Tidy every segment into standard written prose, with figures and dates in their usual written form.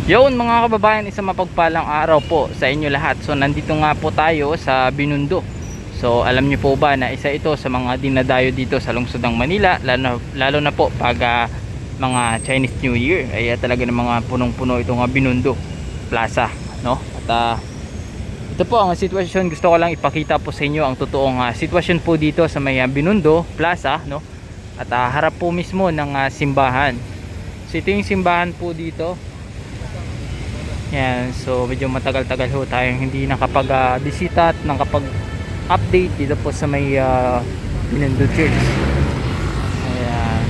Yun mga kababayan, isang mapagpalang araw po sa inyo lahat. So nandito nga po tayo sa Binondo. So alam niyo po ba na isa ito sa mga dinadayo dito sa lungsod ng Manila, lalo na po pag mga Chinese New Year. Ay talaga ng mga punong-puno itong Binondo Plaza, no? At ito po ang sitwasyon, gusto ko lang ipakita po sa inyo ang totoong sitwasyon po dito sa may Binondo Plaza, no? At harap po mismo ng simbahan. So ito yung simbahan po dito. Yan, so medyo matagal-tagal ho tayong hindi nakapag-bisita at nakapag-update dito po sa may Binondo Church. Ayan.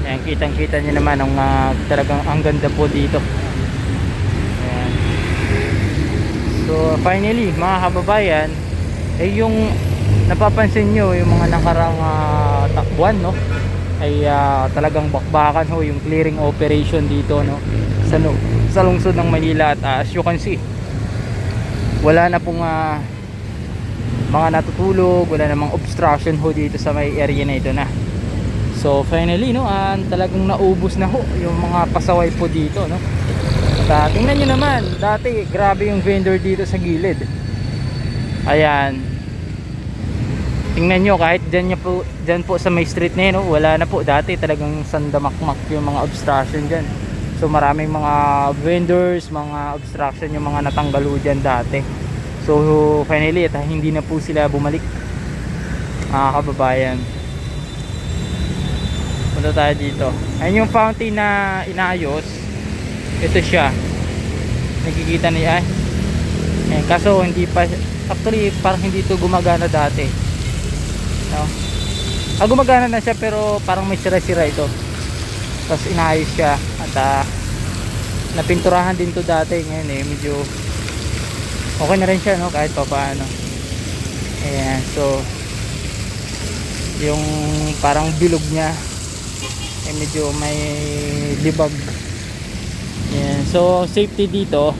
Ayan, kitang-kita nyo naman ang talagang ang ganda po dito. Ayan. So finally mga kababayan, yung napapansin nyo yung mga nakarang takbuhan, no? Ay talagang bakbakan ho yung clearing operation dito, no, sa lungsod ng Manila. At as you can see, wala na pong mga natutulog, wala namang obstruction ho dito sa may area na ito na. So finally, no, talagang naubos na ho yung mga pasaway po dito, no. At tingnan nyo naman, dati grabe yung vendor dito sa gilid. Ayan, tingnan nyo, kahit dyan po sa may street na yun, no, wala na po. Dati talagang sandamakmak yung mga obstruction dyan. So maraming mga vendors, mga obstruction yung mga natanggalo dyan dati. So finally hindi na po sila bumalik, mga kababayan. Punta tayo dito. Ayun yung fountain na inaayos. Ito siya, nakikita niya. Ayan, kaso hindi pa, actually parang hindi ito gumagana dati, no? Gumagana na siya pero parang may sira-sira ito. Tapos inayos siya at napinturahan din to dati. Ngayon medyo okay na rin siya, no, kahit pa paano. Ayan, so yung parang bilog niya medyo may libag. Ayan, so safety dito.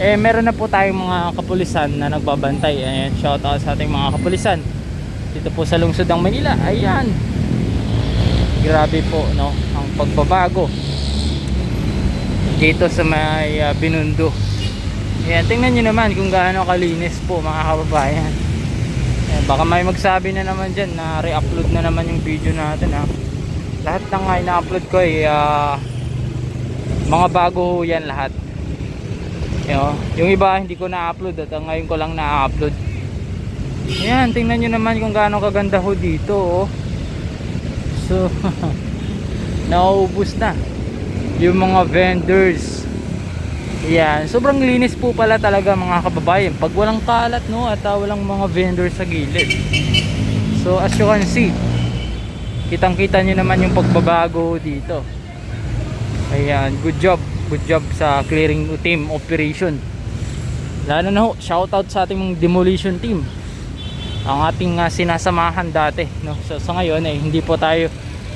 Meron na po tayong mga kapulisan na nagbabantay. Ayan, shout out sa ating mga kapulisan dito po sa lungsod ng Manila. Ayan, grabe po, no, ang pagbabago dito sa may Binondo. Ayan, tingnan nyo naman kung gaano kalinis po, mga kababayan. Ayan, baka may magsabi na naman dyan na re-upload na naman yung video natin, ha. Lahat ng ina-upload ko mga bago yan lahat. Yung iba hindi ko na-upload at ngayon ko lang na-upload. Ayan, tingnan nyo naman kung gaano kaganda ho dito, oh. So naubos na yung mga vendors. Ayan, sobrang linis po pala talaga, mga kababayan, pag walang kalat, no, at walang mga vendors sa gilid. So as you can see, kitang kita nyo naman yung pagbabago dito. Ayan, good job sa clearing team operation. Lalo na ho, shout out sa ating demolition team, ang ating sinasamahan dati, no? So ngayon hindi po tayo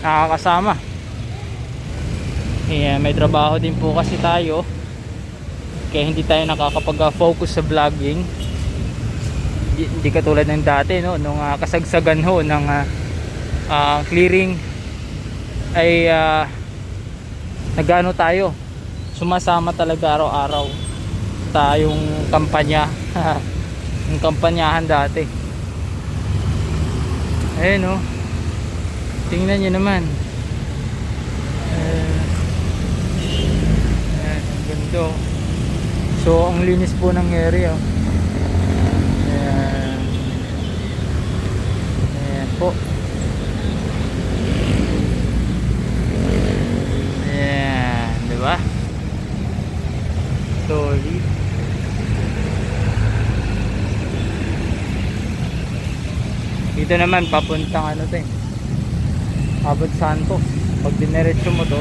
nakakasama. May trabaho din po kasi tayo, kaya hindi tayo nakakapag-focus sa vlogging. Hindi katulad ng dati, no, nung kasagsagan ho ng clearing ay nagano tayo, sumasama talaga araw-araw tayong kampanya. Yung kampanyahan dati. Ayan, no, tingnan nyo naman. Ayan, ang ganda. So ang linis po ng area. Ayan, ayan po. Ayan, diba? Solid. Dito naman papuntang Abad Santos. Pag dinerecho mo to,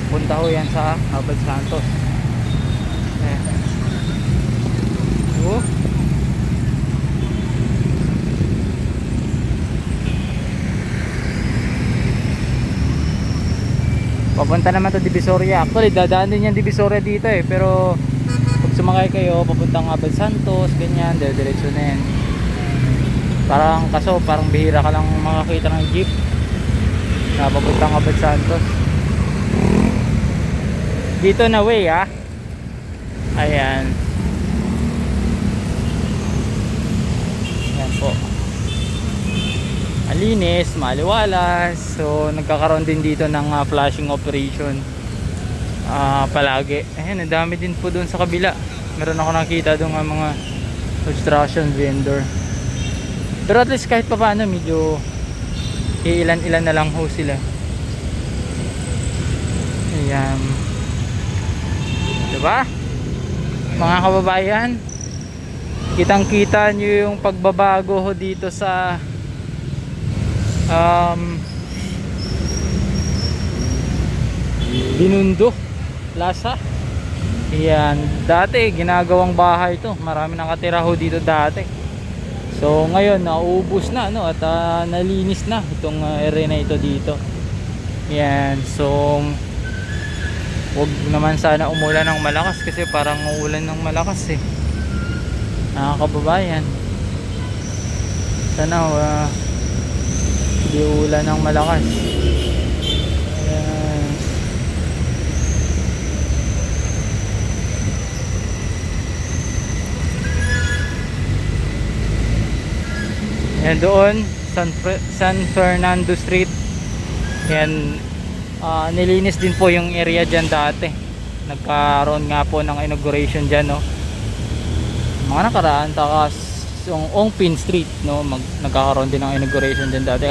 punta ho yan sa Abad Santos. Oh. Papunta naman to Divisoria. Actually dadaan din yan Divisoria dito, pero pag sumakay kayo papuntang Abad Santos, ganyan, diretso na yan. Parang bihira ka lang makakita ng jeep papuntang Abad Santos. Dito na way ayan. Ayan po, malinis, maliwalas. So nagkakaroon din dito ng flashing operation palagi. Ayan, ang dami din po doon sa kabila. Meron ako nakita doon mga construction vendor. Pero at least kahit pa paano medyo ilan-ilan na lang ho sila. Ayan, diba mga kababayan, kitang kita nyo yung pagbabago ho dito sa Binondo Plaza. Ayan, dati ginagawang bahay to, marami nakatira ho dito dati. So ngayon nauubos na at nalinis na itong area na ito dito. Ayan, so wag naman sana umulan ng malakas kasi parang uulan ng malakas kababayan. Sana hindi uulan ng malakas. Ayan, doon San Fernando Street. Ayan, nilinis din po yung area dyan dati. Nagkaroon nga po ng inauguration dyan, no? Mga nakaraan, takas yung Ongpin Street, no? Nagkakaroon din ng inauguration dyan dati.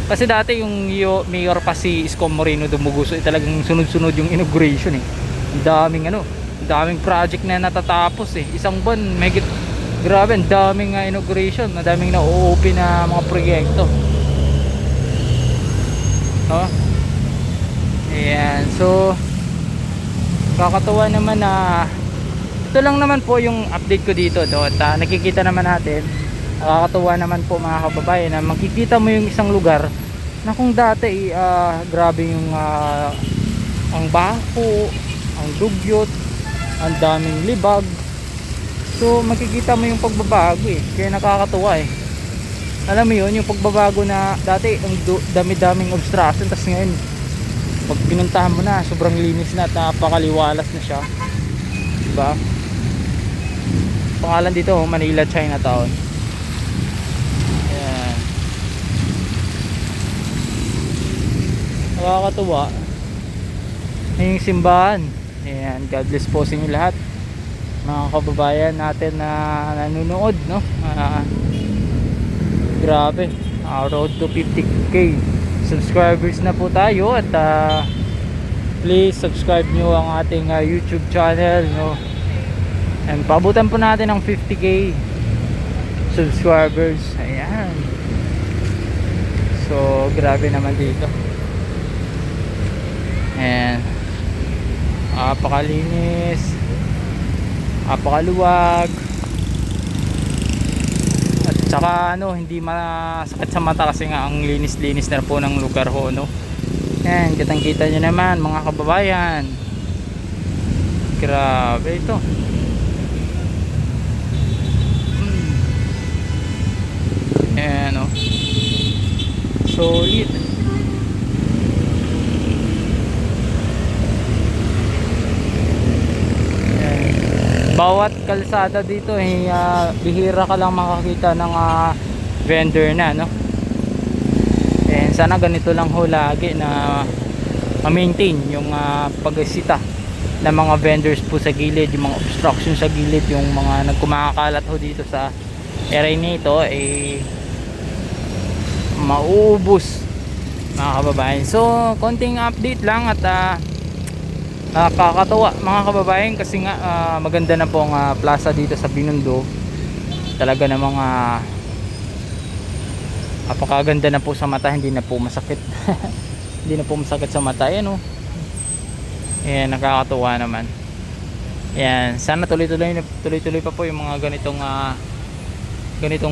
Kasi dati yung mayor pa si Isko Moreno Dumuguso, talagang sunod-sunod yung inauguration Ang daming project na natatapos Isang buwan, megit, grabe, ang daming inauguration, ang daming na-open na mga proyekto. No? Ayan, so kakatuwa naman na ito lang naman po yung update ko dito at nakikita naman natin, nakakatuwa naman po mga kababayan na makikita mo yung isang lugar na kung dati grabe yung ang baho, ang dugyot, ang daming libag. So makikita mo yung pagbabago kaya nakakatuwa Alam mo yun, yung pagbabago na dati ang dami-daming obstruction, tas ngayon pag pinuntahan mo na sobrang linis na at napakaliwalas na siya, diba? Pangalan dito Manila Chinatown. Ayan, nakakatuwa yung simbahan. Ayan, God bless po sa inyo lahat mga kababayan natin na nanonood, no? Grabe, road to 50k subscribers na po tayo at please subscribe nyo ang ating YouTube channel, no? And pabutan po natin ng 50k subscribers. Ayan, so grabe naman dito. And napakalinis, napakaluwag, at saka hindi masakit sa mata kasi nga ang linis-linis na po ng lugar ho, no? Yan, kitang kita nyo naman mga kababayan, grabe ito. Ayan, no? Solid. Bawat kalsada dito bihira ka lang makakita ng vendor na, no? And sana ganito lang ho lagi na ma-maintain yung pagsita ng mga vendors po sa gilid, yung mga obstruction sa gilid, yung mga nagkumakalat ho dito sa area nito mauubos mga kababayan. So konting update lang at nakakatawa mga kababayan kasi nga maganda na po ang plaza dito sa Binondo. Talaga na mga napakaganda na po sa mata, hindi na po masakit. Hindi na po masakit sa mata, ayan, ayan, nakakatuwa naman. Ayan, sana tuloy-tuloy pa po yung mga ganitong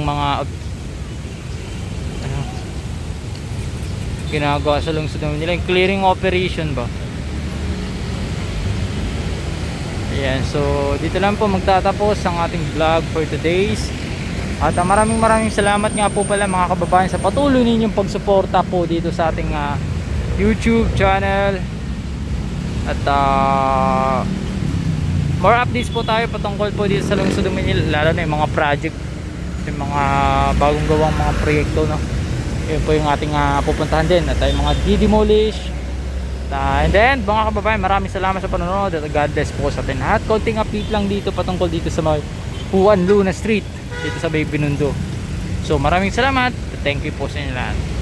mga ginagawa sa lungsod nila, yung clearing operation ba. Ayan, so dito lang po magtatapos ang ating vlog for today's. At maraming salamat nga po pala mga kababayan sa patuloy ninyong pagsuporta po dito sa ating YouTube channel. At more updates po tayo patungkol po dito sa lungsod ng Manila, lalo na yung mga project, yung mga bagong gawang mga proyekto, no? Yun po yung ating pupuntahan din, at yung mga di-demolish. And then mga kababayan, maraming salamat sa panonood at God bless po sa atin. At konting update lang dito patungkol dito sa mga Juan Luna Street dito sa Bay Binondo. So maraming salamat, thank you po sa inyo lahat.